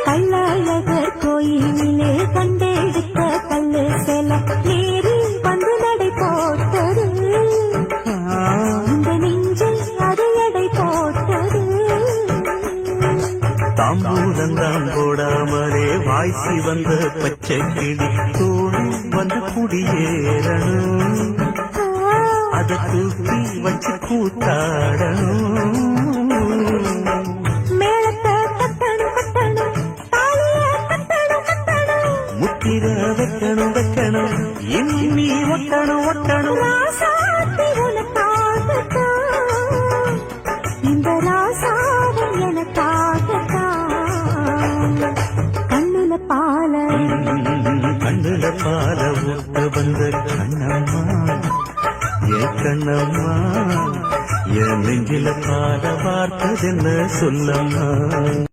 கள்ளழகர் கோயிலே கண்டெடுத்த கல்லு செல நேரில் வந்து நடை போட்டது இந்த நெஞ்சில் அது எடை போட்டது. தாம்பூலந்தான் போடாமலே வாய்ச்சி வந்த பச்சை கிளி தோடு வந்து குடியேறணும், அதை தூக்கி வச்சு கூத்தாடணும். முத்திர வைக்கணும் வைக்கணும் எண்ணி ஒட்டணும் ஒட்டணும். இந்த ராசாவும் எனக்காகத்தான் கண்ணுல பால ஊட்ட வந்த கண்ணம்மா என் கண்ணம்மா, என் நெஞ்சில பாட பார்த்ததென்ன சொல்லம்மா.